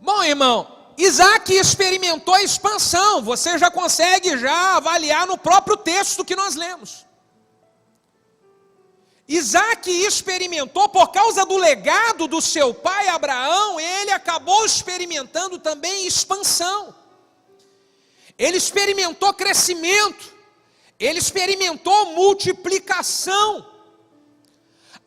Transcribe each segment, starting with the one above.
Bom, irmão, Isaac experimentou a expansão. Você já consegue avaliar no próprio texto que nós lemos. Isaac experimentou, por causa do legado do seu pai Abraão, ele acabou experimentando também expansão. Ele experimentou crescimento, ele experimentou multiplicação.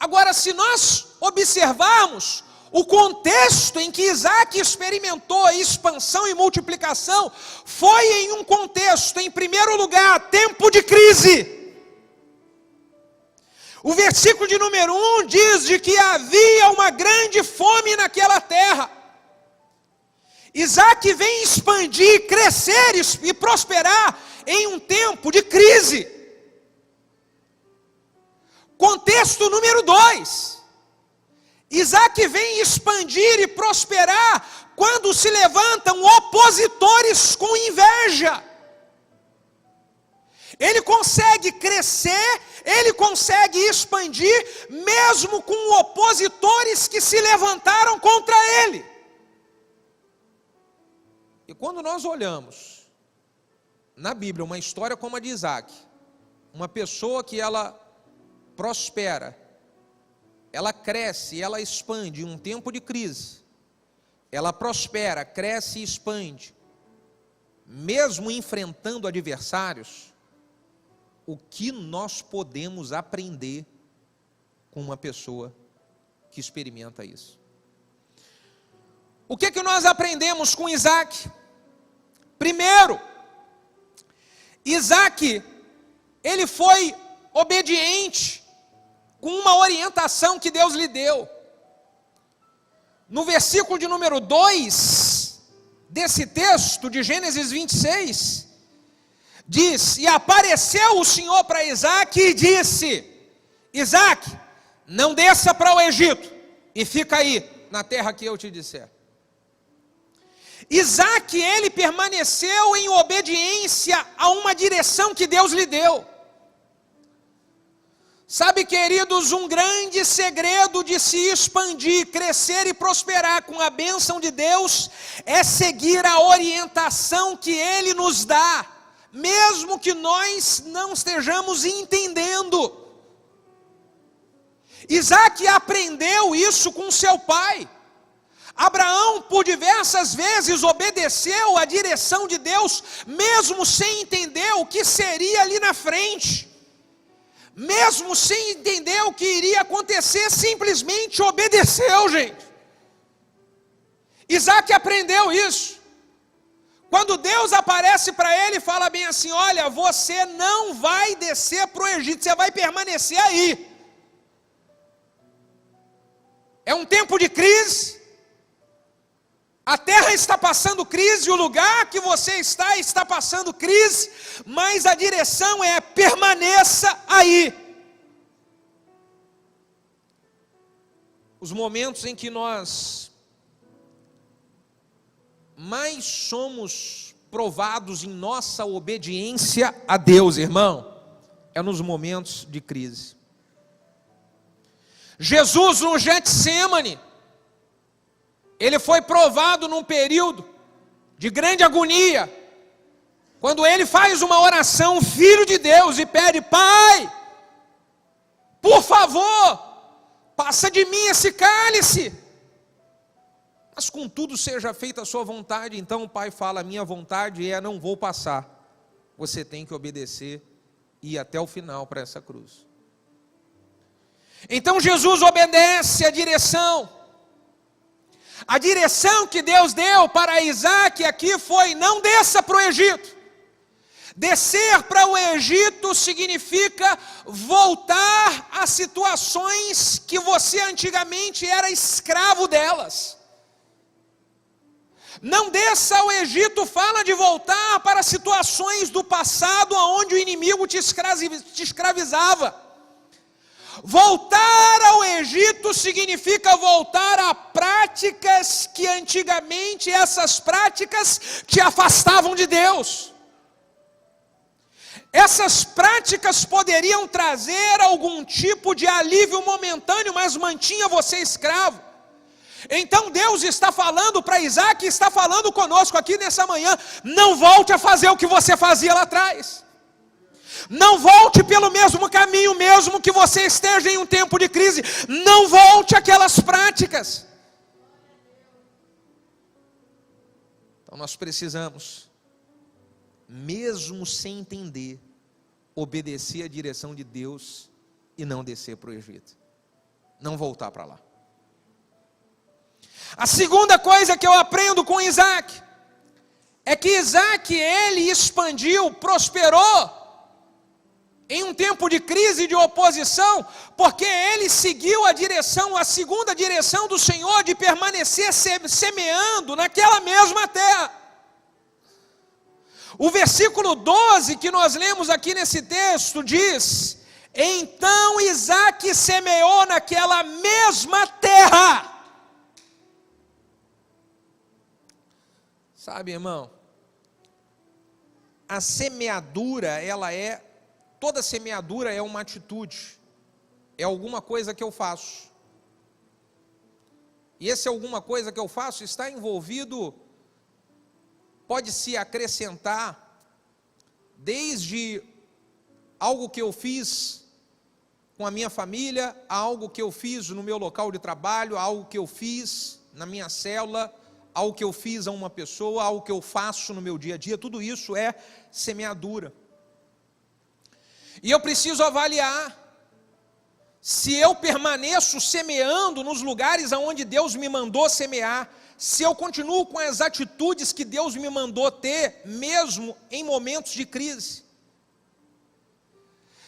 Agora, se nós observarmos o contexto em que Isaac experimentou expansão e multiplicação, foi em um contexto, em primeiro lugar, tempo de crise. O versículo de número 1 diz de que havia uma grande fome naquela terra. Isaac vem expandir, crescer e prosperar em um tempo de crise. Contexto número 2. Isaac vem expandir e prosperar quando se levantam opositores com inveja. Ele consegue crescer, ele consegue expandir, mesmo com opositores que se levantaram contra ele. E quando nós olhamos na Bíblia uma história como a de Isaac, uma pessoa que ela prospera, ela cresce, ela expande em um tempo de crise, ela prospera, cresce e expande, mesmo enfrentando adversários, o que nós podemos aprender com uma pessoa que experimenta isso? O que nós aprendemos com Isaac? Primeiro, Isaac, ele foi obediente com uma orientação que Deus lhe deu. No versículo de número 2 desse texto de Gênesis 26, diz: e apareceu o Senhor para Isaac e disse: Isaac, não desça para o Egito, e fica aí, na terra que eu te disser. Isaac, ele permaneceu em obediência a uma direção que Deus lhe deu. Sabe, queridos, um grande segredo de se expandir, crescer e prosperar com a bênção de Deus é seguir a orientação que Ele nos dá, mesmo que nós não estejamos entendendo. Isaac aprendeu isso com seu pai. Abraão, por diversas vezes, obedeceu a direção de Deus, mesmo sem entender o que seria ali na frente. Mesmo sem entender o que iria acontecer, simplesmente obedeceu, gente. Isaac aprendeu isso. Quando Deus aparece para ele e fala bem assim: olha, você não vai descer para o Egito, você vai permanecer aí. É um tempo de crise. A terra está passando crise, o lugar que você está passando crise, mas a direção é: permaneça aí. Os momentos em que nós mais somos provados em nossa obediência a Deus, irmão, é nos momentos de crise. Jesus no Getsêmani, ele foi provado num período de grande agonia, quando ele faz uma oração, filho de Deus, e pede: Pai, por favor, passa de mim esse cálice, mas contudo seja feita a sua vontade. Então o pai fala: minha vontade é, não vou passar, você tem que obedecer e ir até o final para essa cruz. Então Jesus obedece a direção. A direção que Deus deu para Isaac aqui foi: não desça para o Egito. Descer para o Egito significa voltar a situações que você antigamente era escravo delas. Não desça ao Egito fala de voltar para situações do passado onde o inimigo te escravizava. Voltar ao Egito significa voltar a práticas que antigamente essas práticas te afastavam de Deus. Essas práticas poderiam trazer algum tipo de alívio momentâneo, mas mantinha você escravo. Então Deus está falando para Isaac, está falando conosco aqui nessa manhã: não volte a fazer o que você fazia lá atrás. Não volte pelo mesmo caminho, mesmo que você esteja em um tempo de crise. Não volte àquelas práticas. Então nós precisamos, mesmo sem entender, obedecer a direção de Deus e não descer para o Egito. Não voltar para lá. A segunda coisa que eu aprendo com Isaac é que Isaac, ele expandiu, prosperou em um tempo de crise e de oposição, porque ele seguiu a segunda direção do Senhor, de permanecer semeando naquela mesma terra. O versículo 12 que nós lemos aqui nesse texto diz: então Isaac semeou naquela mesma terra. Sabe, irmão, a semeadura, toda semeadura é uma atitude, é alguma coisa que eu faço. E esse alguma coisa que eu faço está envolvido, pode se acrescentar, desde algo que eu fiz com a minha família, a algo que eu fiz no meu local de trabalho, a algo que eu fiz na minha célula, algo que eu fiz a uma pessoa, algo que eu faço no meu dia a dia. Tudo isso é semeadura. E eu preciso avaliar se eu permaneço semeando nos lugares aonde Deus me mandou semear, se eu continuo com as atitudes que Deus me mandou ter, mesmo em momentos de crise.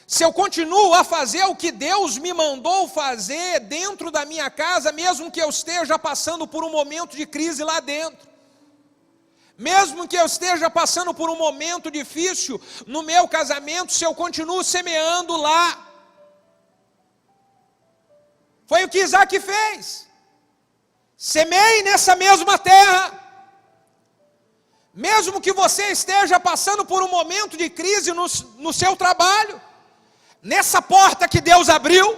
Se eu continuo a fazer o que Deus me mandou fazer dentro da minha casa, mesmo que eu esteja passando por um momento de crise lá dentro. Mesmo que eu esteja passando por um momento difícil no meu casamento, se eu continuo semeando lá. Foi o que Isaac fez. Semeie nessa mesma terra. Mesmo que você esteja passando por um momento de crise no seu trabalho, nessa porta que Deus abriu,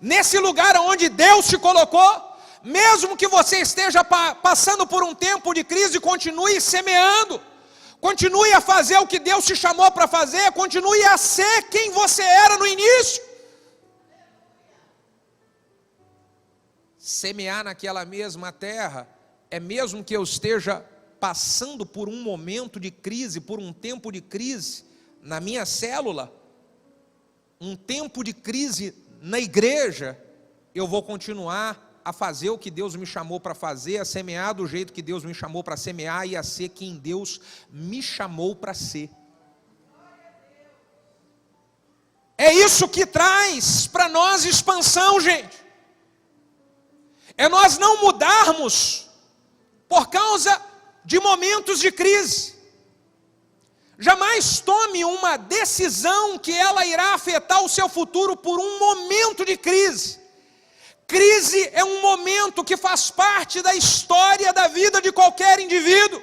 nesse lugar onde Deus te colocou, mesmo que você esteja passando por um tempo de crise, continue semeando, continue a fazer o que Deus te chamou para fazer, continue a ser quem você era no início. Semear naquela mesma terra é mesmo que eu esteja passando por um momento de crise, por um tempo de crise na minha célula, um tempo de crise na igreja, eu vou continuar a fazer o que Deus me chamou para fazer, a semear do jeito que Deus me chamou para semear e a ser quem Deus me chamou para ser. É isso que traz para nós expansão, gente. É nós não mudarmos por causa de momentos de crise. Jamais tome uma decisão que ela irá afetar o seu futuro por um momento de crise. Crise é um momento que faz parte da história da vida de qualquer indivíduo.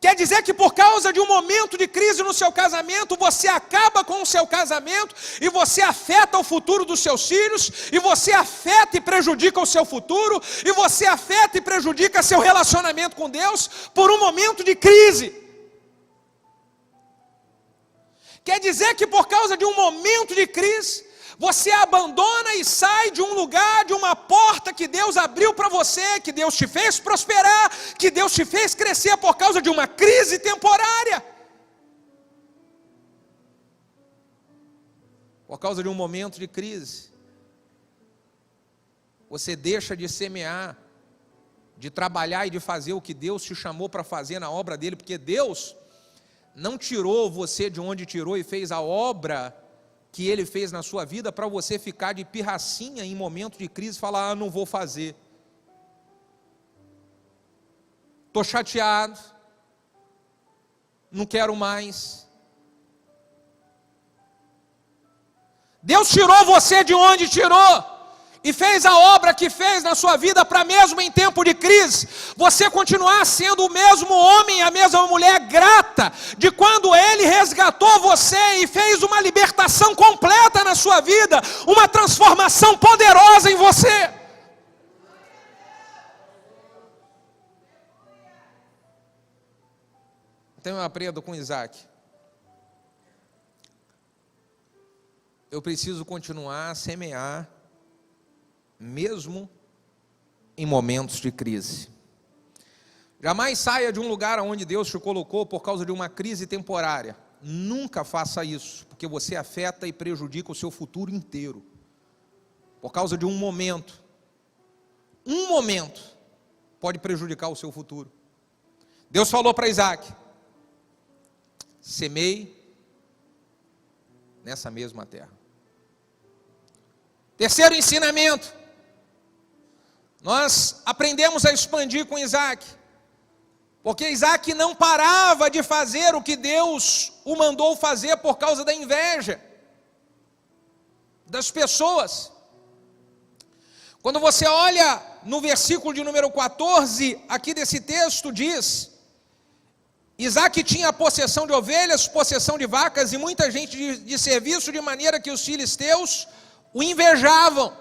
Quer dizer que por causa de um momento de crise no seu casamento, você acaba com o seu casamento, e você afeta o futuro dos seus filhos, e você afeta e prejudica o seu futuro, e você afeta e prejudica seu relacionamento com Deus por um momento de crise. Quer dizer que por causa de um momento de crise, você abandona e sai de um lugar, de uma porta que Deus abriu para você, que Deus te fez prosperar, que Deus te fez crescer por causa de uma crise temporária. Por causa de um momento de crise, você deixa de semear, de trabalhar e de fazer o que Deus te chamou para fazer na obra dele, porque Deus não tirou você de onde tirou e fez a obra que Ele fez na sua vida para você ficar de pirracinha em momento de crise e falar: não vou fazer, estou chateado, não quero mais. Deus tirou você de onde tirou e fez a obra que fez na sua vida para mesmo em tempo de crise, você continuar sendo o mesmo homem e a mesma mulher grata de quando Ele resgatou você e fez uma libertação completa na sua vida, uma transformação poderosa em você. Então eu aprendo com Isaac. Eu preciso continuar a semear, mesmo em momentos de crise. Jamais saia de um lugar onde Deus te colocou por causa de uma crise temporária. Nunca faça isso, porque você afeta e prejudica o seu futuro inteiro. Por causa de um momento. Um momento pode prejudicar o seu futuro. Deus falou para Isaac: semeie nessa mesma terra. Terceiro ensinamento. Nós aprendemos a expandir com Isaac. Porque Isaac não parava de fazer o que Deus o mandou fazer por causa da inveja das pessoas. Quando você olha no versículo de número 14, aqui desse texto diz: Isaac tinha possessão de ovelhas, possessão de vacas e muita gente de serviço, de maneira que os filisteus o invejavam.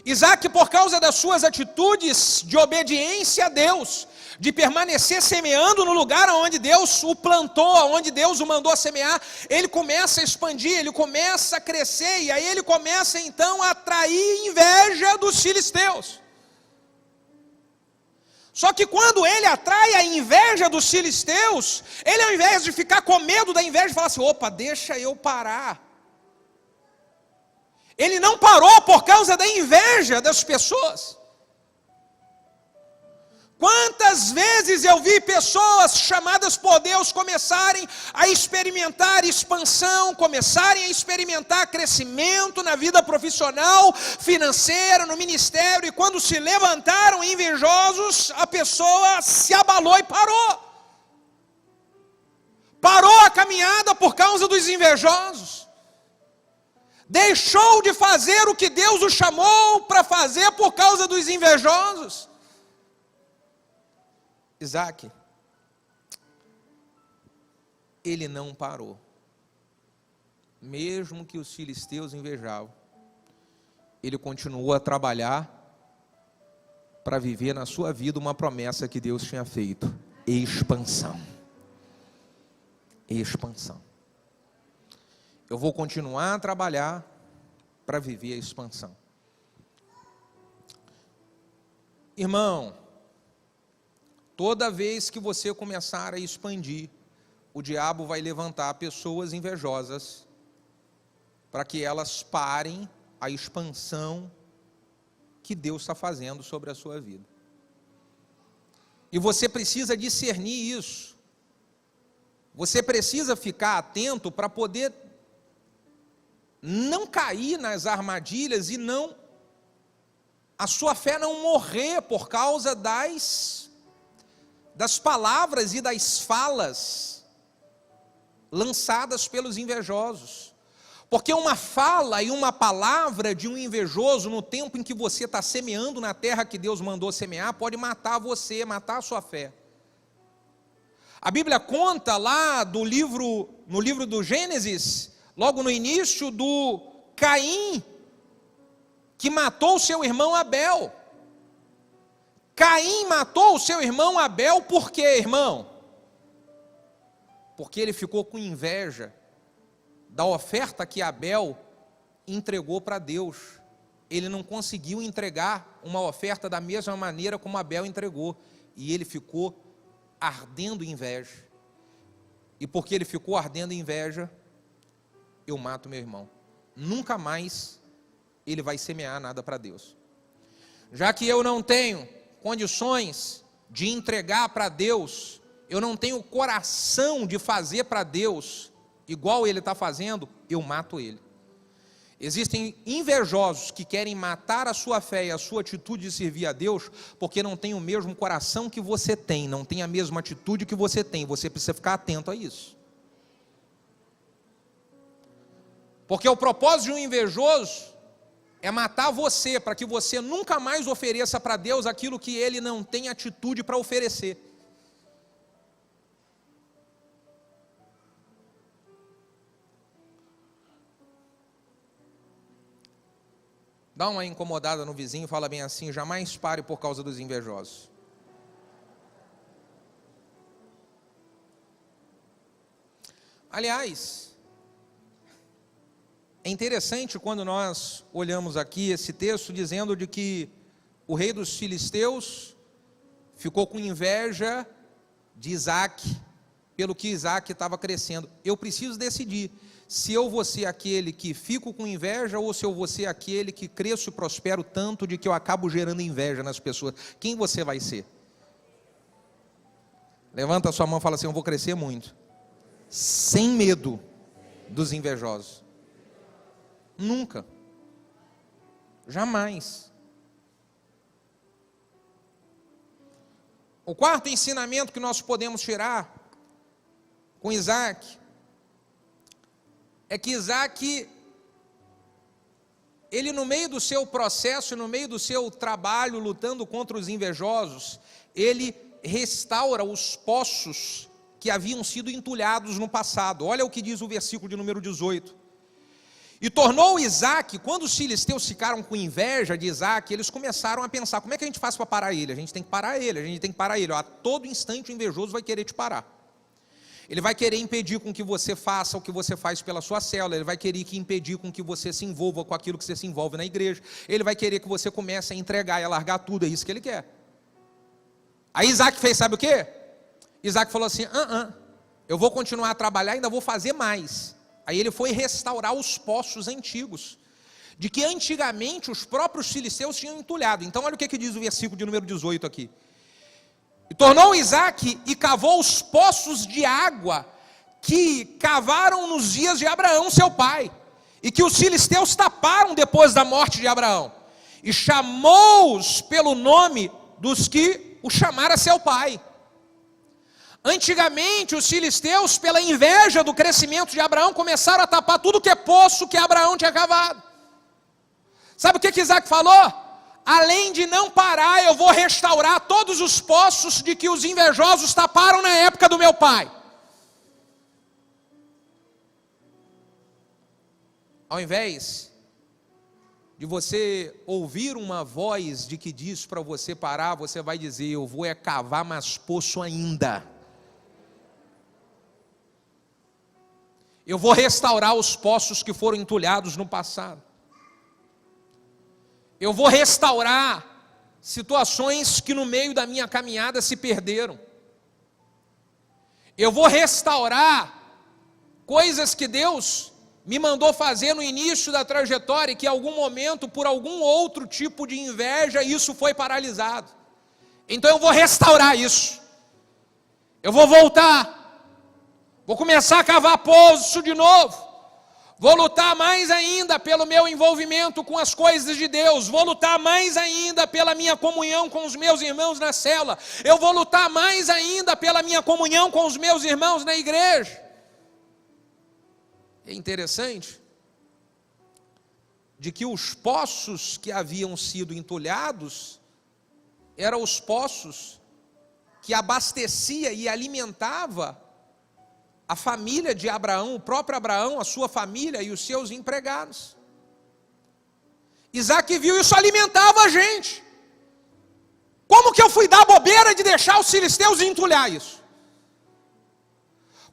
Isaac, por causa das suas atitudes de obediência a Deus, de permanecer semeando no lugar onde Deus o plantou, onde Deus o mandou semear, ele começa a expandir, ele começa a crescer, e aí ele começa então a atrair inveja dos filisteus. Só que quando ele atrai a inveja dos filisteus, ele, ao invés de ficar com medo da inveja, fala assim: opa, deixa eu parar. Ele não parou por causa da inveja das pessoas. Quantas vezes eu vi pessoas chamadas por Deus começarem a experimentar expansão, começarem a experimentar crescimento na vida profissional, financeira, no ministério, e quando se levantaram invejosos, a pessoa se abalou e parou. Parou a caminhada por causa dos invejosos. Deixou de fazer o que Deus o chamou para fazer por causa dos invejosos. Isaac, ele não parou. Mesmo que os filisteus invejavam, ele continuou a trabalhar para viver na sua vida uma promessa que Deus tinha feito: expansão. Expansão. Eu vou continuar a trabalhar para viver a expansão. Irmão, toda vez que você começar a expandir, o diabo vai levantar pessoas invejosas para que elas parem a expansão que Deus está fazendo sobre a sua vida. E você precisa discernir isso. Você precisa ficar atento para poder não cair nas armadilhas e a sua fé não morrer por causa das palavras e das falas lançadas pelos invejosos. Porque uma fala e uma palavra de um invejoso no tempo em que você está semeando na terra que Deus mandou semear, pode matar você, matar a sua fé. A Bíblia conta lá no livro do Gênesis, logo no início, do Caim, que matou o seu irmão Abel. Caim matou o seu irmão Abel por quê, irmão? Porque ele ficou com inveja da oferta que Abel entregou para Deus. Ele não conseguiu entregar uma oferta da mesma maneira como Abel entregou. E ele ficou ardendo inveja. E porque ele ficou ardendo inveja, eu mato meu irmão. Nunca mais ele vai semear nada para Deus. Já que eu não tenho condições de entregar para Deus, eu não tenho coração de fazer para Deus igual ele está fazendo, eu mato ele. Existem invejosos que querem matar a sua fé e a sua atitude de servir a Deus, porque não tem o mesmo coração que você tem, não tem a mesma atitude que você tem. Você precisa ficar atento a isso. Porque o propósito de um invejoso é matar você, para que você nunca mais ofereça para Deus aquilo que ele não tem atitude para oferecer. Dá uma incomodada no vizinho e fala bem assim: jamais pare por causa dos invejosos. Aliás, é interessante quando nós olhamos aqui esse texto dizendo de que o rei dos filisteus ficou com inveja de Isaac, pelo que Isaac estava crescendo. Eu preciso decidir se eu vou ser aquele que fico com inveja ou se eu vou ser aquele que cresço e prospero tanto de que eu acabo gerando inveja nas pessoas. Quem você vai ser? Levanta a sua mão e fala assim: eu vou crescer muito, sem medo dos invejosos. Nunca, jamais. O quarto ensinamento que nós podemos tirar com Isaac é que Isaac, ele no meio do seu processo, no meio do seu trabalho, lutando contra os invejosos, ele restaura os poços que haviam sido entulhados no passado. Olha o que diz o versículo de número 18. E tornou Isaac, quando os filisteus ficaram com inveja de Isaac, eles começaram a pensar: como é que a gente faz para parar ele? A gente tem que parar ele, a gente tem que parar ele. A todo instante o invejoso vai querer te parar. Ele vai querer impedir com que você faça o que você faz pela sua célula. Ele vai querer impedir com que você se envolva com aquilo que você se envolve na igreja. Ele vai querer que você comece a entregar e a largar tudo. É isso que ele quer. Aí Isaac fez, sabe o quê? Isaac falou assim: eu vou continuar a trabalhar, ainda vou fazer mais. Aí ele foi restaurar os poços antigos, de que antigamente os próprios filisteus tinham entulhado. Então olha o que diz o versículo de número 18 aqui. E tornou Isaac e cavou os poços de água que cavaram nos dias de Abraão, seu pai, e que os filisteus taparam depois da morte de Abraão, e chamou-os pelo nome dos que o chamara seu pai. Antigamente os filisteus, pela inveja do crescimento de Abraão, começaram a tapar tudo que é poço que Abraão tinha cavado. Sabe o que Isaac falou? Além de não parar, eu vou restaurar todos os poços de que os invejosos taparam na época do meu pai. Ao invés de você ouvir uma voz de que diz para você parar, você vai dizer: eu vou cavar mais poço ainda. Eu vou restaurar os poços que foram entulhados no passado. Eu vou restaurar situações que no meio da minha caminhada se perderam. Eu vou restaurar coisas que Deus me mandou fazer no início da trajetória e que em algum momento, por algum outro tipo de inveja, isso foi paralisado. Então eu vou restaurar isso. Eu vou voltar. Vou começar a cavar poço de novo. Vou lutar mais ainda pelo meu envolvimento com as coisas de Deus. Vou lutar mais ainda pela minha comunhão com os meus irmãos na célula. Eu vou lutar mais ainda pela minha comunhão com os meus irmãos na igreja. É interessante de que os poços que haviam sido entulhados eram os poços que abastecia e alimentava a família de Abraão, o próprio Abraão, a sua família e os seus empregados. Isaac viu isso, alimentava a gente. Como que eu fui dar bobeira de deixar os filisteus entulhar isso?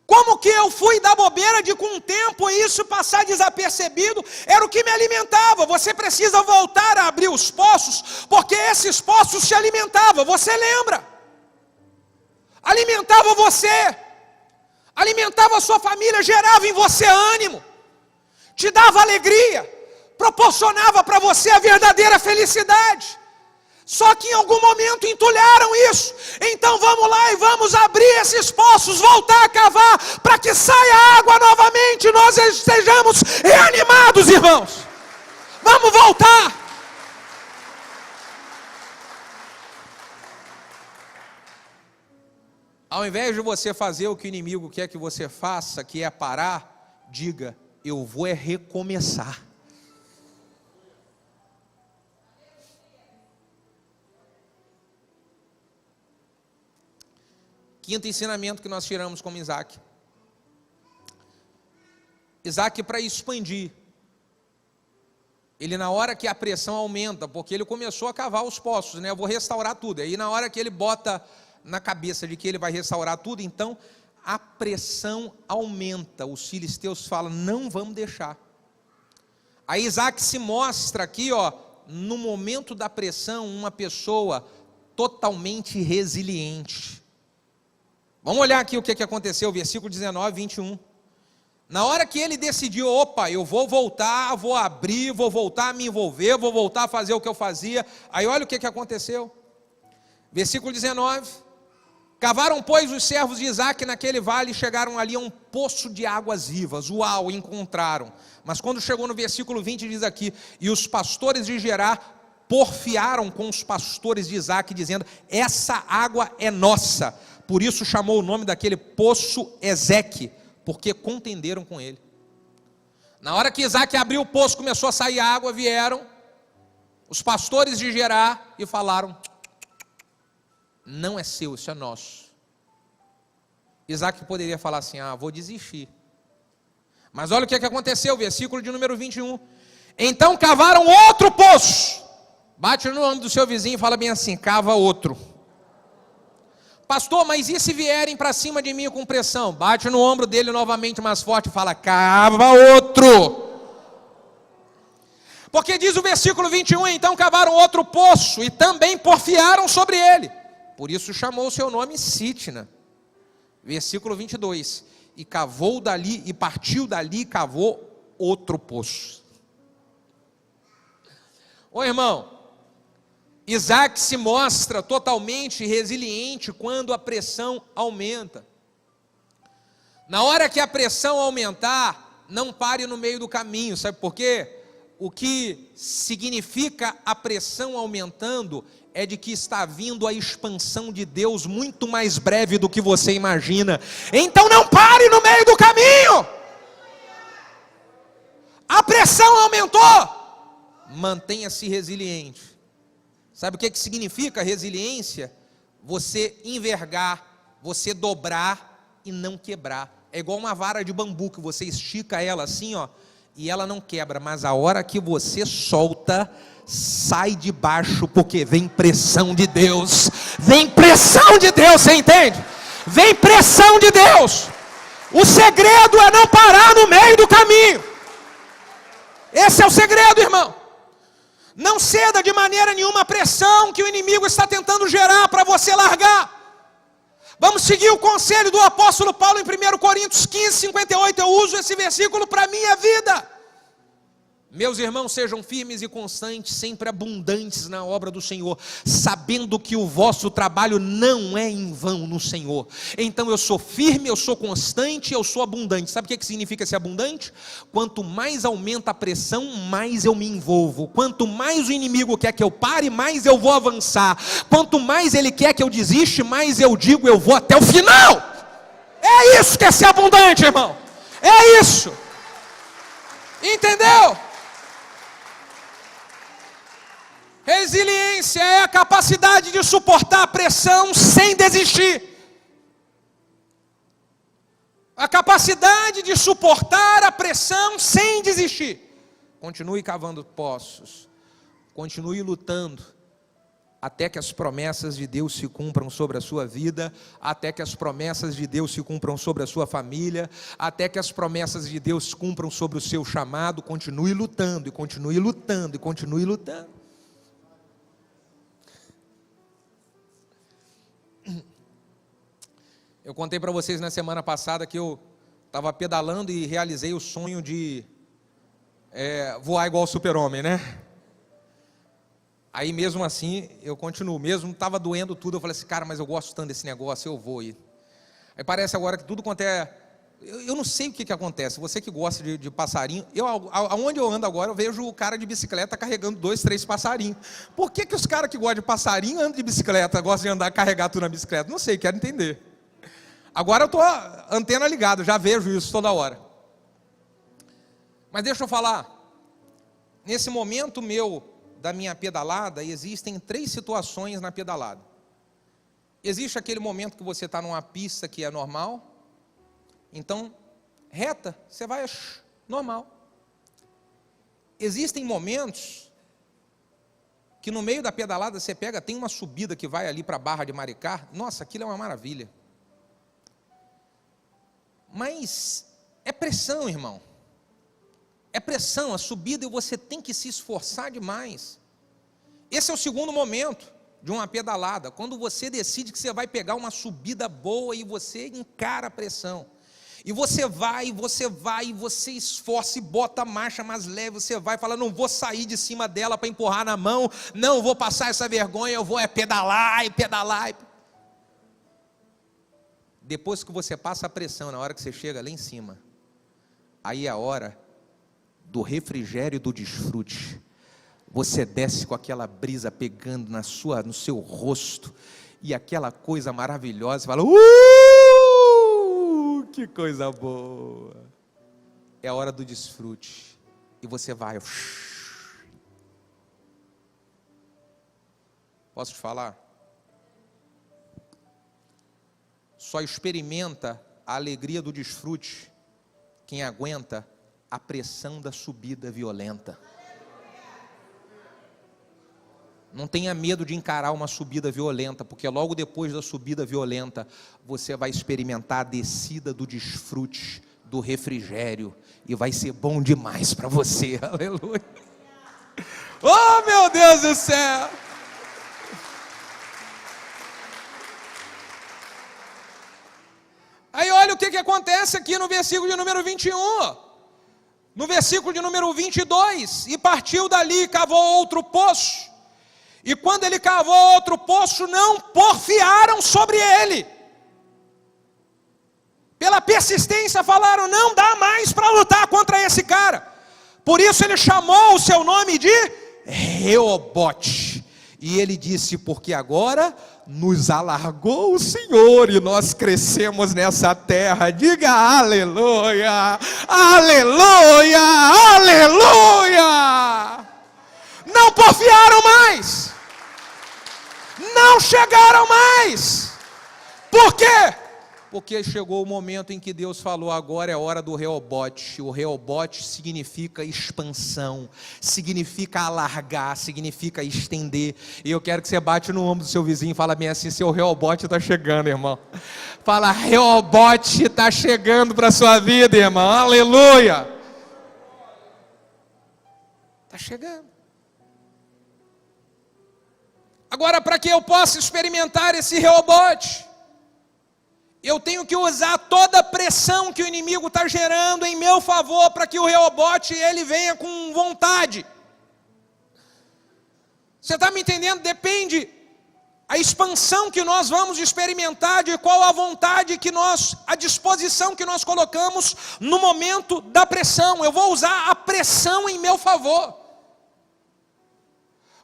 Como que eu fui dar bobeira de com o tempo isso passar desapercebido? Era o que me alimentava. Você precisa voltar a abrir os poços, porque esses poços te alimentavam. Você lembra? Alimentava você. Alimentava a sua família, gerava em você ânimo, te dava alegria, proporcionava para você a verdadeira felicidade. Só que em algum momento entulharam isso. Então vamos lá e vamos abrir esses poços, voltar a cavar, para que saia água novamente e nós estejamos reanimados, irmãos. Vamos voltar. Ao invés de você fazer o que o inimigo quer que você faça, que é parar, diga: eu vou recomeçar. Quinto ensinamento que nós tiramos como Isaac. Isaac, para expandir, ele, na hora que a pressão aumenta, porque ele começou a cavar os poços, né? Eu vou restaurar tudo. Aí na hora que ele bota na cabeça de que ele vai restaurar tudo, então a pressão aumenta. Os filisteus falam, não vamos deixar. Aí Isaac se mostra aqui, no momento da pressão, uma pessoa totalmente resiliente. Vamos olhar aqui o que aconteceu, versículo 19, 21. Na hora que ele decidiu, eu vou voltar, vou abrir, vou voltar a me envolver, vou voltar a fazer o que eu fazia. Aí olha o que aconteceu. Versículo 19. Cavaram, pois, os servos de Isaac naquele vale e chegaram ali a um poço de águas vivas. Uau, encontraram. Mas quando chegou no versículo 20, diz aqui, e os pastores de Gerar porfiaram com os pastores de Isaac, dizendo, essa água é nossa. Por isso chamou o nome daquele poço Ezeque, porque contenderam com ele. Na hora que Isaac abriu o poço, começou a sair água, vieram os pastores de Gerar e falaram, não é seu, isso é nosso. Isaac poderia falar assim, vou desistir. Mas olha o que aconteceu, versículo de número 21. Então cavaram outro poço. Bate no ombro do seu vizinho e fala bem assim, cava outro. Pastor, mas e se vierem para cima de mim com pressão? Bate no ombro dele novamente mais forte e fala, cava outro. Porque diz o versículo 21, então cavaram outro poço e também porfiaram sobre ele. Por isso chamou o seu nome Sitna. Versículo 22. E cavou dali, e partiu dali e cavou outro poço. Ô irmão, Isaac se mostra totalmente resiliente quando a pressão aumenta. Na hora que a pressão aumentar, não pare no meio do caminho, sabe por quê? O que significa a pressão aumentando é de que está vindo a expansão de Deus muito mais breve do que você imagina. Então não pare no meio do caminho. A pressão aumentou. Mantenha-se resiliente. Sabe o que significa resiliência? Você envergar, você dobrar e não quebrar. É igual uma vara de bambu que você estica ela assim, e ela não quebra, mas a hora que você solta, sai de baixo, porque vem pressão de Deus. Vem pressão de Deus, você entende? Vem pressão de Deus. O segredo é não parar no meio do caminho. Esse é o segredo, irmão. Não ceda de maneira nenhuma a pressão que o inimigo está tentando gerar para você largar. Vamos seguir o conselho do apóstolo Paulo em 1 Coríntios 15, 58. Eu uso esse versículo para a minha vida. Meus irmãos, sejam firmes e constantes, sempre abundantes na obra do Senhor, sabendo que o vosso trabalho não é em vão no Senhor. Então eu sou firme, eu sou constante, eu sou abundante. Sabe o que significa ser abundante? Quanto mais aumenta a pressão, mais eu me envolvo. Quanto mais o inimigo quer que eu pare, mais eu vou avançar. Quanto mais ele quer que eu desiste, mais eu digo, eu vou até o final. É isso que é ser abundante, irmão. É isso. Entendeu? Resiliência é a capacidade de suportar a pressão sem desistir. A capacidade de suportar a pressão sem desistir. Continue cavando poços. Continue lutando. Até que as promessas de Deus se cumpram sobre a sua vida. Até que as promessas de Deus se cumpram sobre a sua família. Até que as promessas de Deus se cumpram sobre o seu chamado. Continue lutando, e continue lutando, e continue lutando. Eu contei para vocês na semana passada que eu estava pedalando e realizei o sonho de voar igual o Super-Homem, né? Aí mesmo assim, eu continuo, mesmo estava doendo tudo, eu falei assim, cara, mas eu gosto tanto desse negócio, eu vou ir. Aí parece agora que tudo quanto eu não sei o que acontece, você que gosta de passarinho, aonde eu ando agora, eu vejo o cara de bicicleta carregando 2, 3 passarinhos. Por que os caras que gostam de passarinho andam de bicicleta, gostam de andar, carregar tudo na bicicleta? Não sei, quero entender. Agora eu estou antena ligada, já vejo isso toda hora. Mas deixa eu falar, nesse momento da minha pedalada, existem 3 situações na pedalada. Existe aquele momento que você está numa pista que é normal, então, reta, você vai normal. Existem momentos que no meio da pedalada você tem uma subida que vai ali para a Barra de Maricá, nossa, aquilo é uma maravilha. Mas é pressão, irmão. É pressão, a subida, e você tem que se esforçar demais. Esse é o segundo momento de uma pedalada, quando você decide que você vai pegar uma subida boa e você encara a pressão. E você vai, você esforça e bota a marcha mais leve, você vai, fala, não vou sair de cima dela para empurrar na mão, não vou passar essa vergonha, eu vou pedalar e pedalar. Depois que você passa a pressão, na hora que você chega lá em cima, aí é a hora do refrigério e do desfrute. Você desce com aquela brisa pegando no seu rosto, e aquela coisa maravilhosa, você fala, que coisa boa. É a hora do desfrute, e você vai, posso te falar? Só experimenta a alegria do desfrute quem aguenta a pressão da subida violenta. Não tenha medo de encarar uma subida violenta, porque logo depois da subida violenta, você vai experimentar a descida do desfrute, do refrigério, e vai ser bom demais para você, aleluia. Oh, meu Deus do céu! Aí olha o que acontece aqui no versículo de número 21. No versículo de número 22, e partiu dali e cavou outro poço. E quando ele cavou outro poço, não porfiaram sobre ele. Pela persistência falaram, não dá mais para lutar contra esse cara. Por isso ele chamou o seu nome de Reobote. E ele disse, porque agora nos alargou o Senhor e nós crescemos nessa terra. Diga aleluia, aleluia, aleluia. Não porfiaram mais, não chegaram mais. Por quê? Porque chegou o momento em que Deus falou, agora é a hora do Reobote. O Reobote significa expansão, significa alargar, significa estender. E eu quero que você bate no ombro do seu vizinho e fala bem assim, seu Reobote está chegando, irmão. Fala, Reobote está chegando para a sua vida, irmão. Aleluia. Está chegando. Agora, para que eu possa experimentar esse Reobote, eu tenho que usar toda a pressão que o inimigo está gerando em meu favor, para que o Reobote ele venha com vontade. Você está me entendendo? Depende a expansão que nós vamos experimentar, de qual a vontade que nós, a disposição que nós colocamos no momento da pressão. Eu vou usar a pressão em meu favor.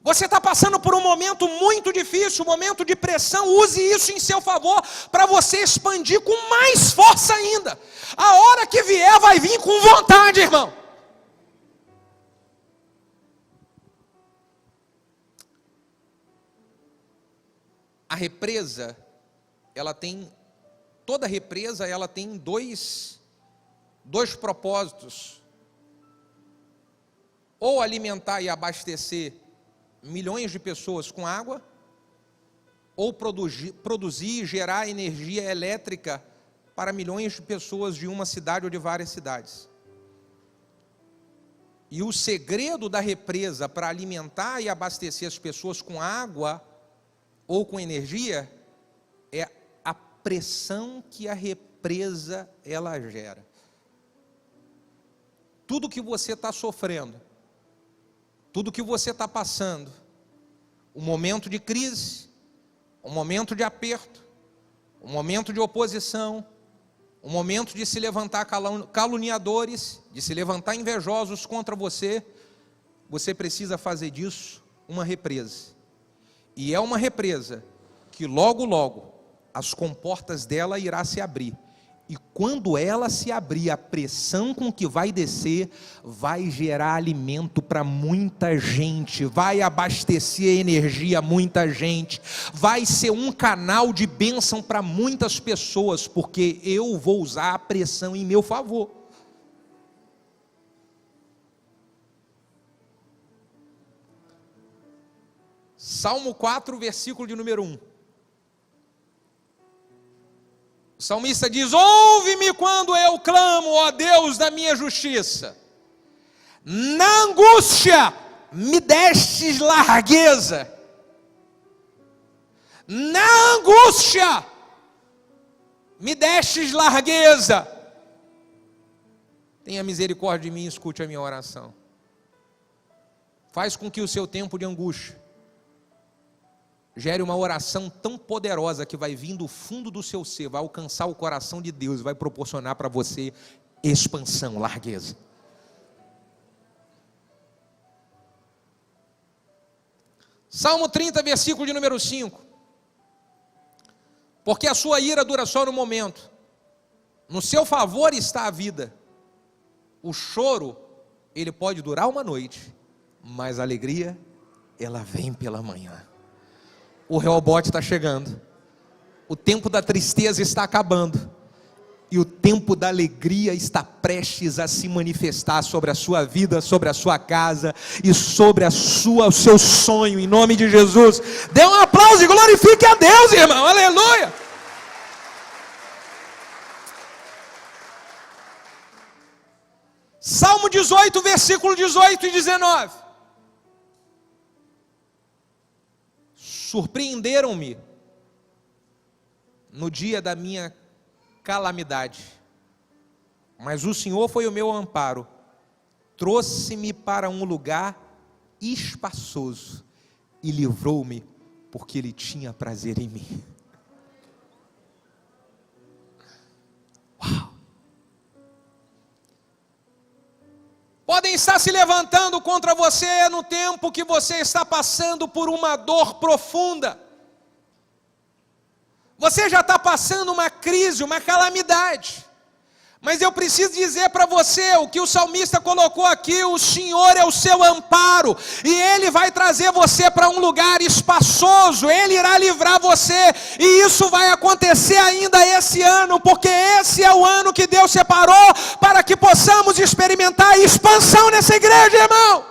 Você está passando por um momento muito difícil, um momento de pressão, use isso em seu favor, para você expandir com mais força ainda. A hora que vier, vai vir com vontade, irmão. A represa, toda represa, ela tem dois propósitos. Ou alimentar e abastecer milhões de pessoas com água, ou produzir e gerar energia elétrica para milhões de pessoas de uma cidade ou de várias cidades. E o segredo da represa para alimentar e abastecer as pessoas com água ou com energia é a pressão que a represa ela gera. Tudo que você está sofrendo, tudo que você está passando, um momento de crise, um momento de aperto, um momento de oposição, um momento de se levantar caluniadores, de se levantar invejosos contra você, você precisa fazer disso uma represa. E é uma represa que logo, logo, as comportas dela irá se abrir. E quando ela se abrir, a pressão com que vai descer, vai gerar alimento para muita gente, vai abastecer energia a muita gente, vai ser um canal de bênção para muitas pessoas, porque eu vou usar a pressão em meu favor. Salmo 4, versículo de número 1. O salmista diz: ouve-me quando eu clamo, ó Deus da minha justiça. Na angústia me destes largueza. Na angústia me destes largueza. Tenha misericórdia de mim e escute a minha oração. Faz com que o seu tempo de angústia gere uma oração tão poderosa que vai vir do fundo do seu ser, vai alcançar o coração de Deus e vai proporcionar para você expansão, largueza. Salmo 30, versículo de número 5. Porque a sua ira dura só no momento, no seu favor está a vida. O choro, ele pode durar uma noite, mas a alegria, ela vem pela manhã. O Rehobote está chegando, o tempo da tristeza está acabando, e o tempo da alegria está prestes a se manifestar sobre a sua vida, sobre a sua casa, e sobre o seu sonho, em nome de Jesus. Dê um aplauso e glorifique a Deus, irmão, aleluia! Salmo 18, versículo 18 e 19. Surpreenderam-me no dia da minha calamidade, mas o Senhor foi o meu amparo, trouxe-me para um lugar espaçoso e livrou-me, porque Ele tinha prazer em mim. Uau! Podem estar se levantando contra você no tempo que você está passando por uma dor profunda. Você já está passando uma crise, uma calamidade. Mas eu preciso dizer para você o que o salmista colocou aqui: o Senhor é o seu amparo, e Ele vai trazer você para um lugar espaçoso, Ele irá livrar você, e isso vai acontecer ainda esse ano, porque esse é o ano que Deus separou para que possamos experimentar expansão nessa igreja, irmão.